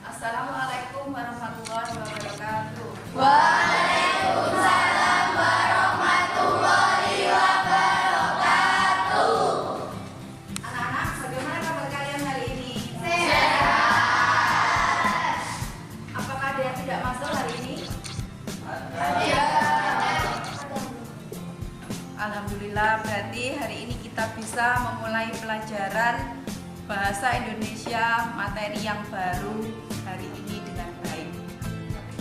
Assalamualaikum warahmatullahi wabarakatuh. Waalaikumsalam warahmatullahi wabarakatuh. Anak-anak, bagaimana kabar kalian hari ini? Sehat. Apakah ada yang tidak masuk hari ini? Ada. Alhamdulillah, berarti hari ini kita bisa memulai pelajaran Bahasa Indonesia materi yang baru hari ini dengan baik.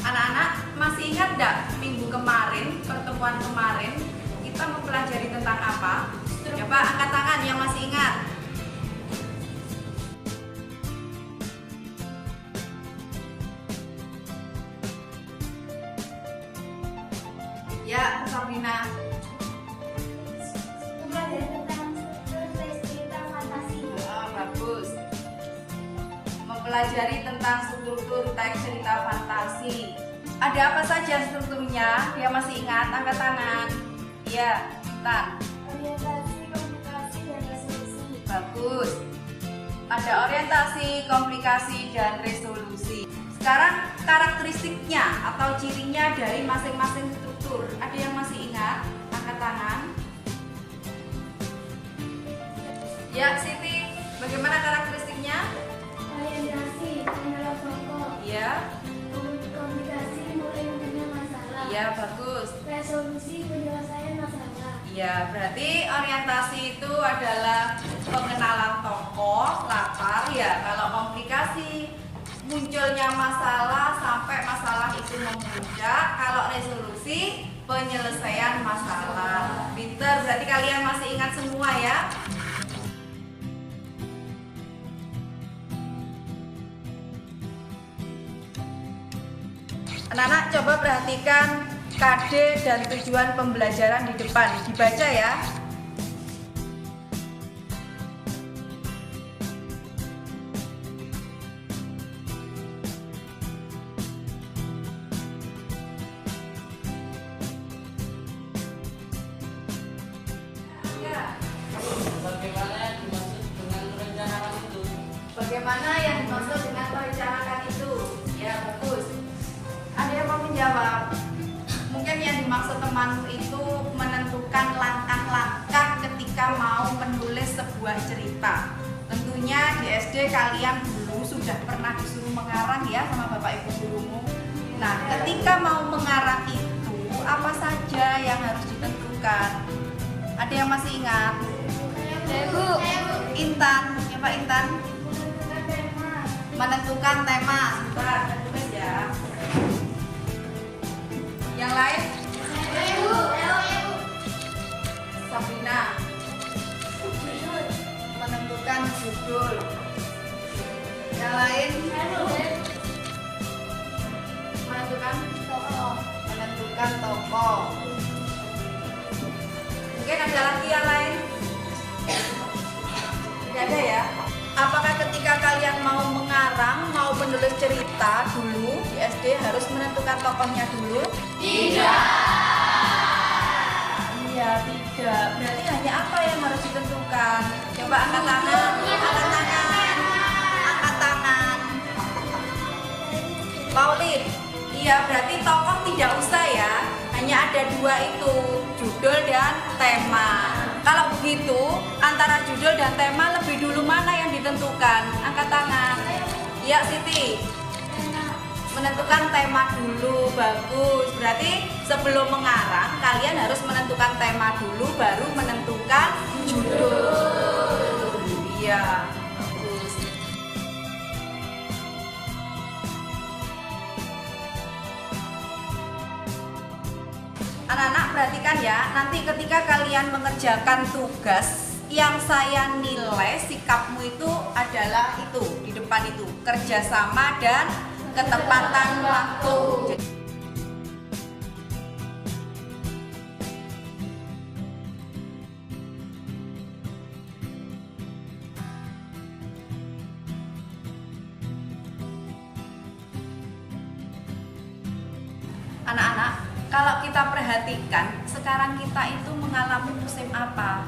Anak-anak, masih ingat enggak minggu kemarin, pertemuan kemarin kita mempelajari tentang apa? Coba angkat tangan yang masih ingat. Ya, Sabrina. Mempelajari tentang struktur cerita fantasi. Oh, bagus. Mempelajari tentang struktur teks cerita fantasi. Ada apa saja strukturnya? Dia masih ingat? Angkat tangan. Iya, Tan. Orientasi, komunikasi, dan resolusi. Bagus. Ada orientasi, komunikasi, dan resolusi. Sekarang karakteristiknya atau cirinya dari masing-masing struktur. Ada yang masih ingat? Angkat tangan. Ya, Siti. Bagaimana karakteristiknya? Orientasi, mengenal pokok. Iya. Komunikasi, mulai mengenal masalah. Iya, bagus. Resolusi, penyelesaian masalah. Ya, berarti orientasi itu adalah pengenalan tokoh, latar ya. Kalau komunikasi, munculnya masalah sampai masalah itu memuncak. Kalau resolusi, penyelesaian masalah. Pinter, berarti kalian masih ingat semua ya? Anak-anak coba perhatikan KD dan tujuan pembelajaran di depan. Dibaca ya. Ya. Bagaimana yang dimaksud dengan merencanakan itu? Bagaimana yang dimaksud dengan merencanakan itu? Ya, bagus. Ada yang mau menjawab? Mungkin yang dimaksud teman itu menentukan langkah-langkah ketika mau menulis sebuah cerita. Tentunya di SD kalian dulu sudah pernah disuruh mengarang ya sama Bapak Ibu gurumu. Nah, ketika mau mengarang itu apa saja yang harus ditentukan? Ada yang masih ingat? Bu. Intan, coba Intan. Menentukan tema. Menentukan tema. Sebentar, tulis ya. Yang lain? Bu. Sabrina. Menentukan judul. Yang lain? Menentukan menentukan tokoh. Mungkin ada lagi yang lain? Tidak ada ya? Apakah ketika kalian mau mengarang, mau menulis cerita dulu di SD harus menentukan tokohnya dulu? Tidak. Iya, tidak. Berarti hanya apa yang harus ditentukan? Coba angkat tangan, angkat tangan, angkat tangan. Pauline, iya berarti tokoh tidak usah ya. Hanya ada dua itu, judul dan tema. Kalau begitu, antara judul dan tema lebih dulu mana yang ditentukan? Angkat tangan. Iya, Siti. Menentukan tema dulu, bagus. Berarti sebelum mengarang, kalian harus menentukan tema dulu, baru menentukan judul. Iya, bagus. Anak-anak perhatikan ya, nanti ketika kalian mengerjakan tugas yang saya nilai sikapmu itu adalah itu, di depan itu, kerjasama dan ketepatan waktu. Anak-anak, kalau kita perhatikan, sekarang kita itu mengalami musim apa?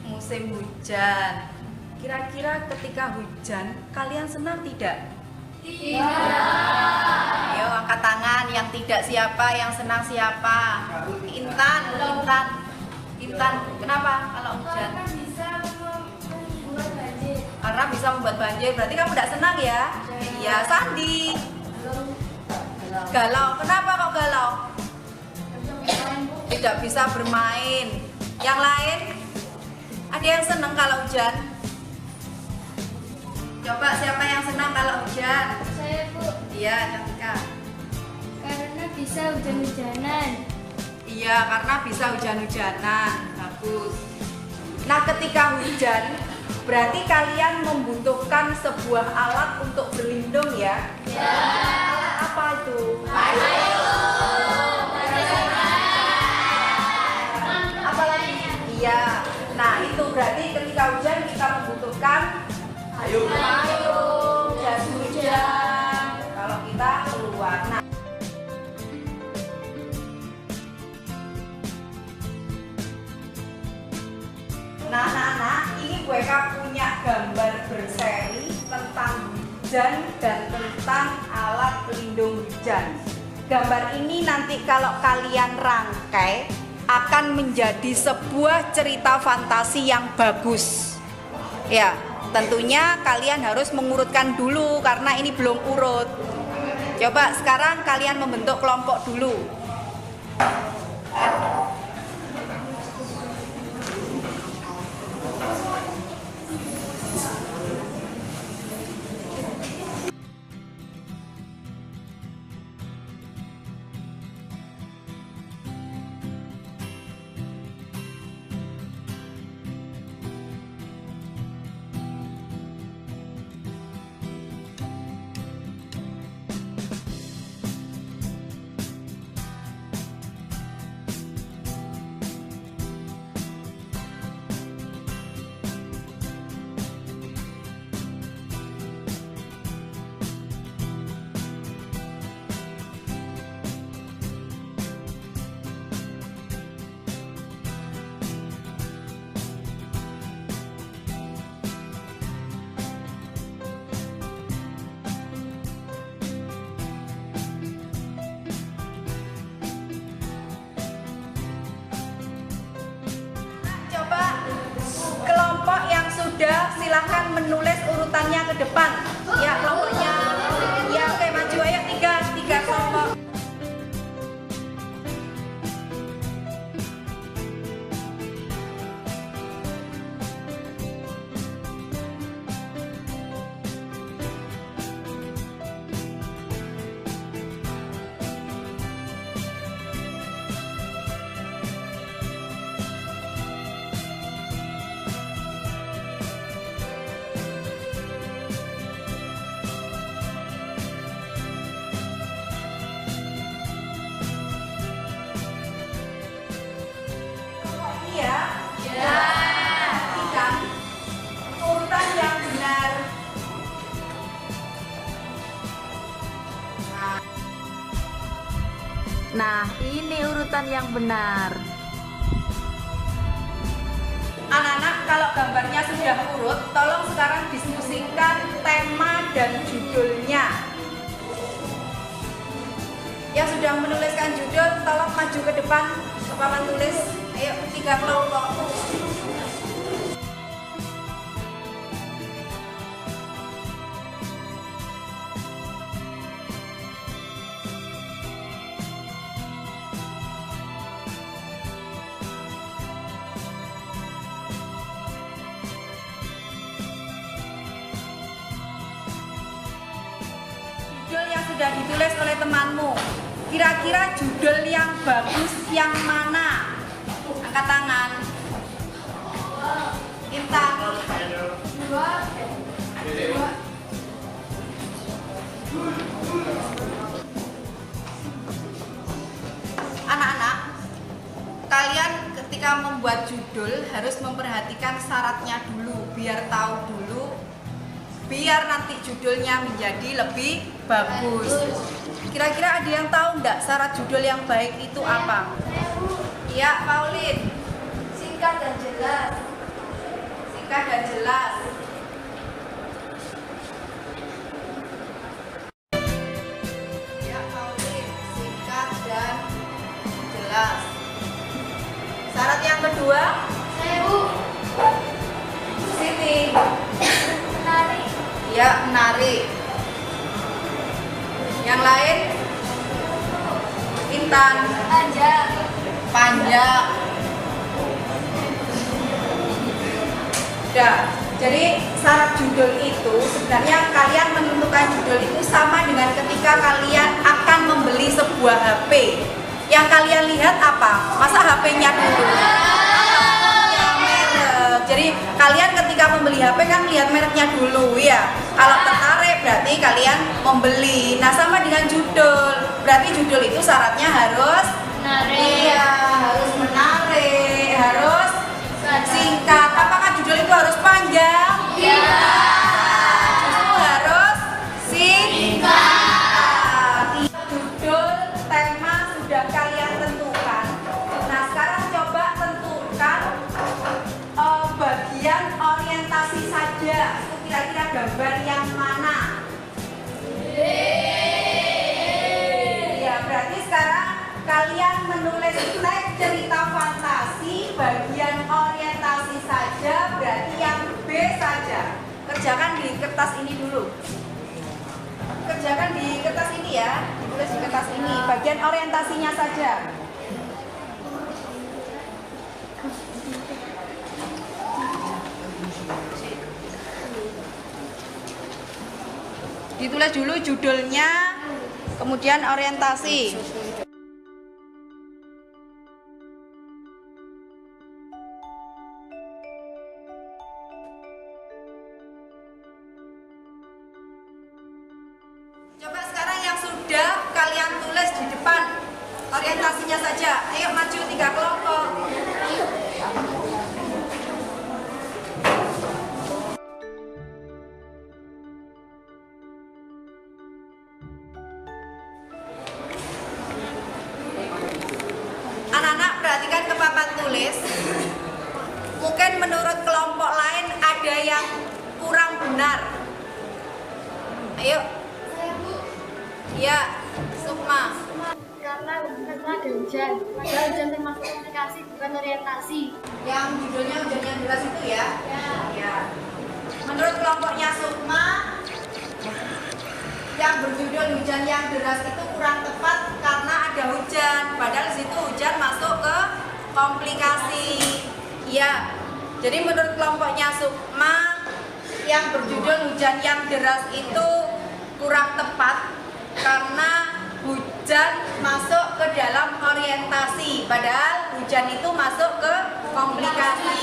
Musim hujan. Kira-kira ketika hujan, kalian senang tidak? Ayo angkat tangan, yang tidak siapa, yang senang siapa? Intan. Kenapa kalau hujan? Karena bisa membuat banjir. Karena bisa membuat banjir. Berarti kamu tidak senang ya? Iya. Sandi. Galau. Kenapa kok galau? Tidak bisa bermain. Yang lain? Ada yang senang kalau hujan? Coba siapa yang senang kalau hujan? Saya, Bu. Iya, Cantika. Karena bisa hujan-hujanan. Iya, karena bisa hujan-hujanan. Bagus. Nah, ketika hujan, berarti kalian membutuhkan sebuah alat untuk berlindung ya? Ya. Alat apa itu? Apa lagi? Iya. Nah, itu berarti ketika hujan kita membutuhkan payung, jas hujan. Kalau kita keluar. Nah, anak-anak, ini Bu Eka punya gambar berseri tentang hujan dan tentang alat pelindung hujan. Gambar ini nanti kalau kalian rangkai akan menjadi sebuah cerita fantasi yang bagus. Ya, tentunya kalian harus mengurutkan dulu karena ini belum urut. Coba sekarang kalian membentuk kelompok dulu. Kelompok yang sudah silahkan menulis urutannya ke depan. Ya, kelompoknya. Ya, oke, maju ayo tiga kelompok. Ya. Ya. Perhatikan urutan yang benar. Nah, ini urutan yang benar. Anak-anak, kalau gambarnya sudah urut, tolong sekarang diskusikan tema dan judulnya. Yang sudah menuliskan judul, tolong maju ke depan ke papan tulis. Ayo, 3 kelompok. Judul yang sudah ditulis oleh temanmu, kira-kira judul yang bagus yang mana? Angkat tangan. Intan. Anak-anak, kalian ketika membuat judul harus memperhatikan syaratnya dulu, biar tahu dulu, biar nanti judulnya menjadi lebih bagus. Kira-kira ada yang tahu nggak syarat judul yang baik itu apa? Iya, Pauline. Singkat dan jelas. Singkat dan jelas. jelas. Syarat yang kedua, Saya Bu. Siti. Menarik. Ya, menarik. Yang lain? Intan. Panjang. Panjang. Udah. Jadi syarat judul itu sebenarnya kalian menentukan judul itu sama dengan ketika kalian akan membeli sebuah HP. Yang kalian lihat apa? Masa HP-nya dulu? Ya, merek. Jadi kalian ketika membeli HP kan lihat mereknya dulu ya. Kalau tertarik berarti kalian membeli. Nah, sama dengan judul. Berarti judul itu syaratnya harus Menarik. iya, harus menarik, harus singkat. Apakah judul itu harus panjang? Iya. Justru harus singkat. Judul, tema sudah kalian tentukan. Nah, sekarang coba tentukan bagian orientasi saja. Itu kira-kira gambar yang mana? Ya, berarti sekarang kalian menulis teks cerita fantasi bagian orientasi saja, berarti yang B saja. Kerjakan di kertas ini dulu. Kerjakan di kertas ini ya, ditulis di kertas ini bagian orientasinya saja. Ditulis dulu judulnya, kemudian orientasi. Coba sekarang yang sudah kalian tulis di depan orientasinya saja. Ayo maju 3 kelompok. Anak-anak perhatikan ke papan tulis. Mungkin menurut kelompok lain ada yang kurang benar. Ayo. Saya Bu. Ya, Sukma. Karena ada hujan. Padahal hujan termasuk komunikasi bukan orientasi. Yang judulnya hujan yang deras itu ya? Ya. Ya. Menurut kelompoknya Sukma, yang berjudul hujan yang deras itu kurang tepat karena ada hujan. Padahal di situ hujan masuk ke komplikasi. Ya. Jadi menurut kelompoknya Sukma, yang berjudul hujan yang deras itu kurang tepat karena hujan masuk ke dalam orientasi, padahal hujan itu masuk ke komplikasi.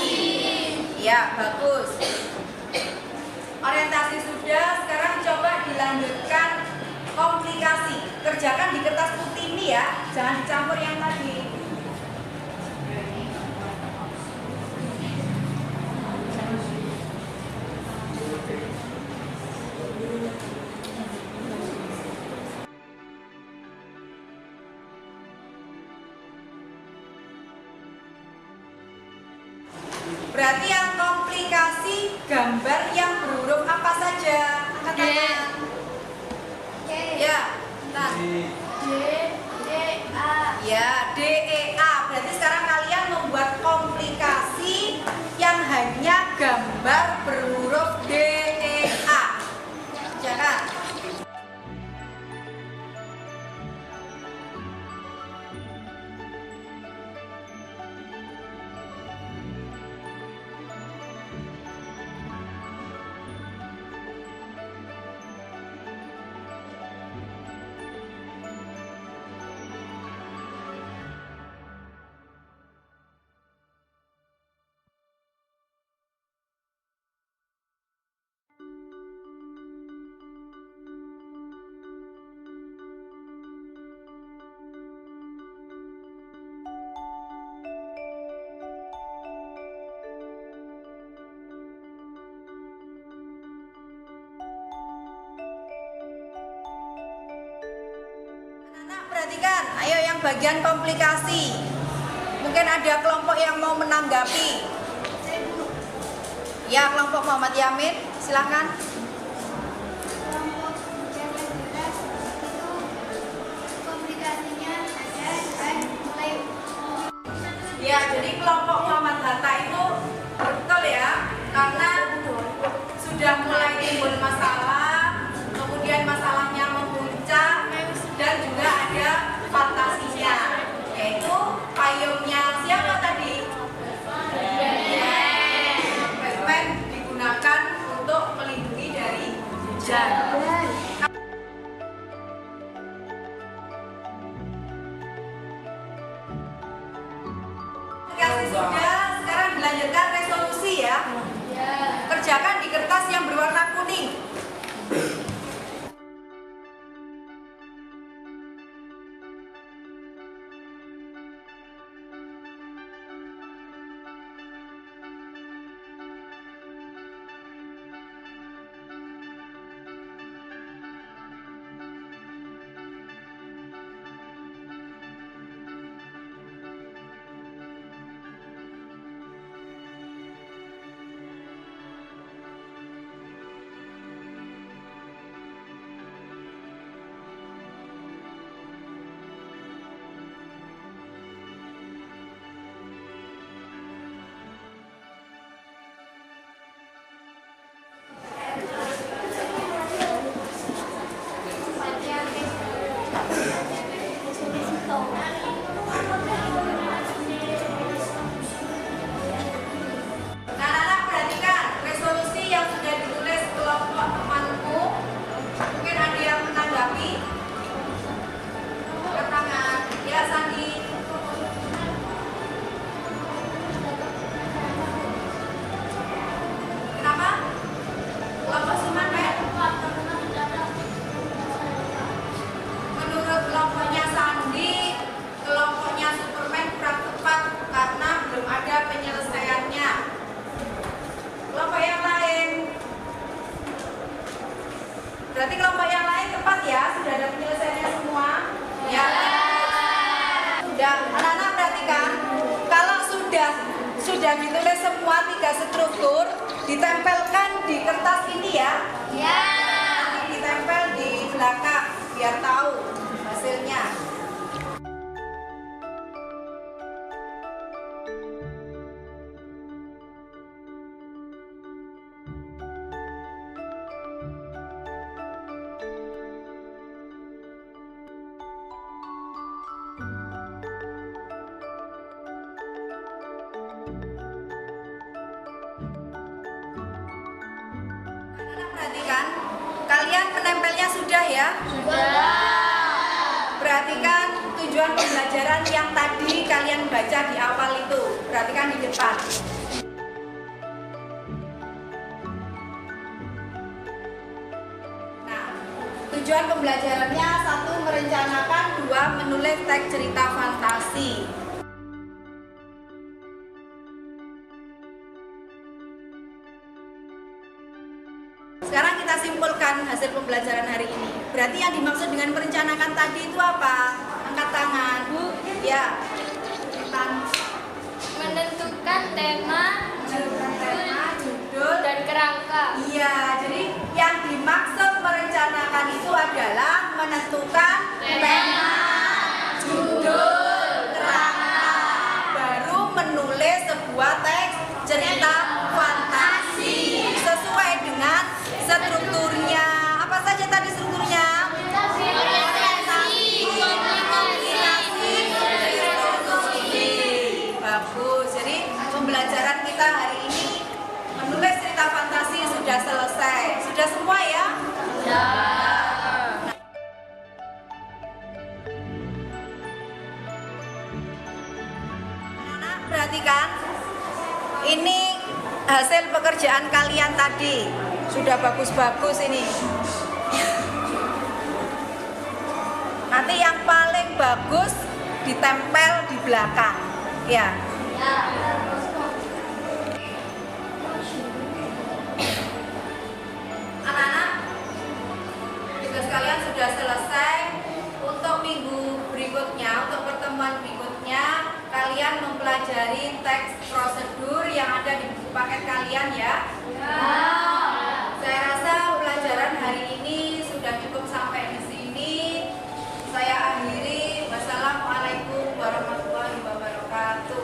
Ya, bagus. Orientasi sudah, sekarang coba dilanjutkan komplikasi. Kerjakan di kertas putih ini ya, jangan dicampur yang tadi. Berarti yang komplikasi gambar yang berhuruf apa saja? Angkat D. tangan. Ya, nah. D, E, A. Ya, D, E, A. Berarti sekarang kalian membuat komplikasi yang hanya gambar berhuruf D, E, A. Jangan. Perhatikan, ayo yang bagian komplikasi. Mungkin ada kelompok yang mau menanggapi. Ya, kelompok Muhammad Yamin, silahkan. Kelompok hujan yang deras itu komplikasinya ada mulai Ya, jadi kelompok Muhammad Hatta itu betul ya, karena sudah mulai timbul masalah, kemudian masalahnya memuncak, dan juga ada fantasinya, yaitu payungnya siapa tadi? Batman digunakan untuk melindungi dari hujan. Sudah, sekarang dilanjutkan resolusi ya. Kerjakan di kertas yang berwarna kuning. Berarti kelompok yang lain tepat ya, sudah ada penyelesaiannya semua. Ya. Sudah, anak-anak perhatikan, kalau sudah ditulis semua 3 struktur, ditempelkan di kertas ini ya. Ya. Nanti ditempel di belakang biar tahu hasilnya. Perhatikan, kalian penempelnya sudah ya? Sudah. Perhatikan tujuan pembelajaran yang tadi kalian baca di awal itu. Perhatikan di depan. Nah, tujuan pembelajarannya 1. Merencanakan, 2. Menulis teks cerita fantasi. Sekarang kita simpulkan hasil pembelajaran hari ini. Berarti yang dimaksud dengan merencanakan tadi itu apa? Angkat tangan. Ya. Menentukan tema, judul, dan kerangka. Iya, jadi yang dimaksud merencanakan itu adalah menentukan tema, judul, kerangka, baru menulis sebuah teks cerita fantasi sesuai dengan strukturnya. Apa saja tadi strukturnya? Bagus. Jadi pembelajaran kita hari ini menulis cerita fantasi sudah selesai. Sudah semua ya? Sudah. Anak-anak perhatikan. Ini hasil pekerjaan kalian tadi. Sudah bagus-bagus ini. Nanti yang paling bagus ditempel di belakang. Ya. Anak-anak, tugas kalian sudah selesai. Untuk minggu berikutnya, untuk pertemuan berikutnya, kalian mempelajari teks prosedur yang ada di buku paket kalian ya. Saya rasa pelajaran hari ini sudah cukup sampai di sini. Saya akhiri. Wassalamualaikum warahmatullahi wabarakatuh.